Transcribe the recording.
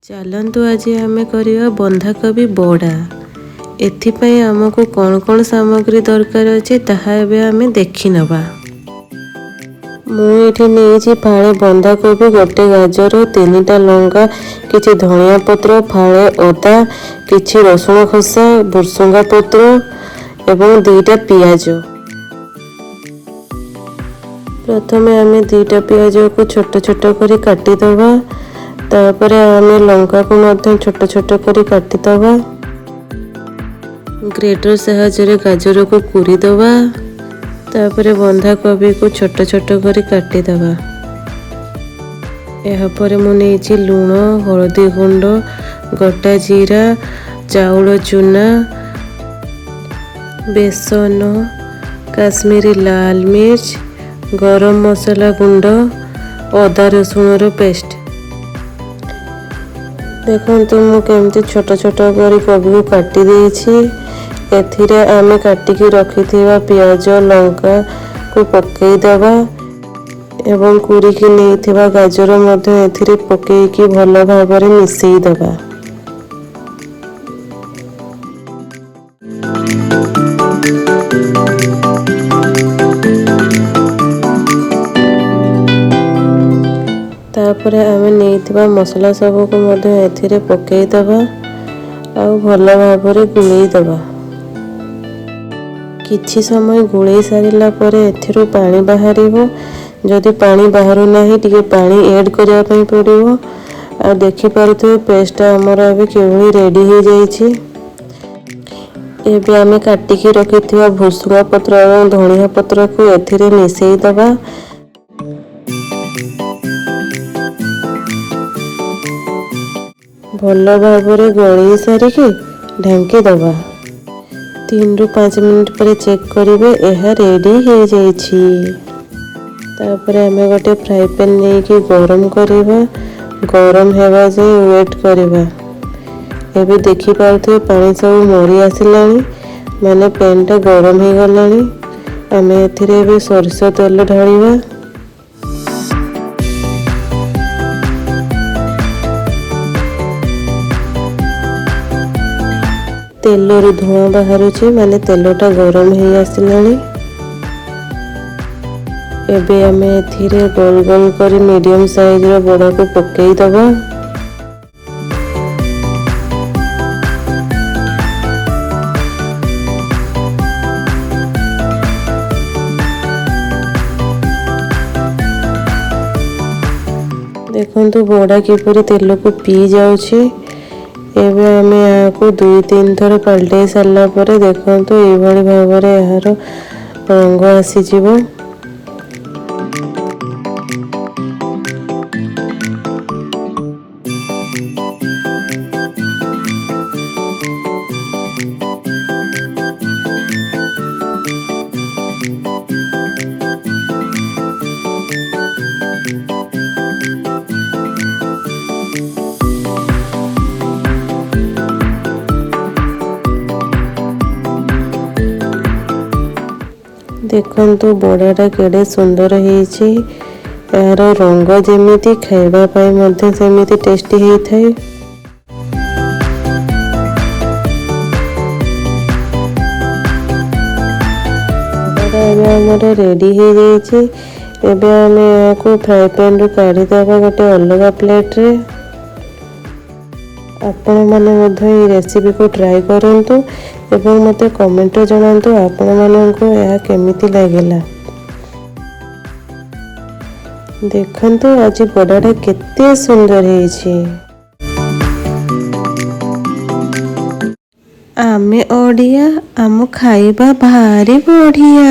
चलतु आज आम करवा बंधाकोबी बड़ा। एथिपाई आमको कौन कौन सामग्री दरकार अच्छे ताहा एबे आमे देखि नबा। मुझे नहीं फाड़े बंधाकोबी, गोटे गाजर, 3टा लंका, किछि धनिया पत्र, फाड़े अदा, किछि रसुण खसा, भुर्सुंगा पत्र एवं 2टा पियाज। प्रथमे आमे 2टा पियाज को छोट छोट करी काटी दबा। तापर आमे लंका को मध्य छोट छोट करी काटी दबा। ग्रेटर साहाय्य गाजर को कुरी दबा। तापर बंधाकोबी को छोट छोट करी काटी दबा। यह पर मु नेछि लूण, हळदी गुंड, गोटा जीरा, चाउल चूना, बेसन, काश्मीरी लाल मिर्च, गरम मसाला गुंड, अदा रसुण पेस्ट। देखो मु केमती छोट छोट करी कोबी को काटी देछि। एथिरे आमे काटिकी रखिथिबा पियाज लंका को पकई दबा एवं कुरिकी नेइथिबा गाजर मध्य एथिरे पकईकी भल भाबरे मिसई दबा। तापर आमे नेइथिबा मसला सब को मध्य एथिरे पकई दबा आउ भल भाबरे गुळई दबा। किछि समय गुळई सारिला परे एथिरो पानी बाहरिबो। जदि पानी बाहरु नाही टिके पानी ऐड करिया पई पड़िबो। आ देखि पारुथे पेस्ट हमर अबे केवली रेडी हो जाईछि। एबे आमे काटिकी रखिथिबा भुर्सुंगा पत्र एवं धनिया पत्र को एथिरे मिसई दबा। भल भाबरे गळी सारिकी ढांकी दबा। 3 ରୁ 5 मिनिट पर चेक करिवे एहा रेडी हो जाईछि। तापर हमें गोटे फ्राई पैन लेके गरम करिवा। गरम हेबा जे वेट करिवा। एबे देखि पाउथे पानी सब मरी आसिलानी, माने पैन टा गरम हो गलानी। आमे एथिरे एबे सरसो तेल ढालिवा। तेलरू धुआं बाहरुछि, माने तेलटा गरम हो आसिलानी। एबे आमे एथिरे गोल गोल करी मीडियम साइज रो बड़ा को पकई दबा। देखंतु बड़ा किपरि तेल को पी जाउछि। एबे आमे यहाँ को 2-3 थर पलटे सारला परे देखंतु एई भली भाबरे यार रंग आसी जिवो। देखंतु बड़ाटा केड़े सुंदर होईछि। यार रंग जेमिति खाइबा पाई मध्य सेमिति टेस्टी हेई थाए। बड़ा हमर रेडी हो जाईछि। एबे हमें यहाँ को फ्राई पैन रू काढ़ी दबा गोटे अलग प्लेट रे। आपण माने मध्य ये रेसिपी को ट्राई करंतु एवं मते कमेंट जणांतु आपण माननको यह केमिति लागेला। देखंतु आज बड़ाटा केते सुंदर हेछि। आमे ओडिया आम खाइबा भारी बढ़िया।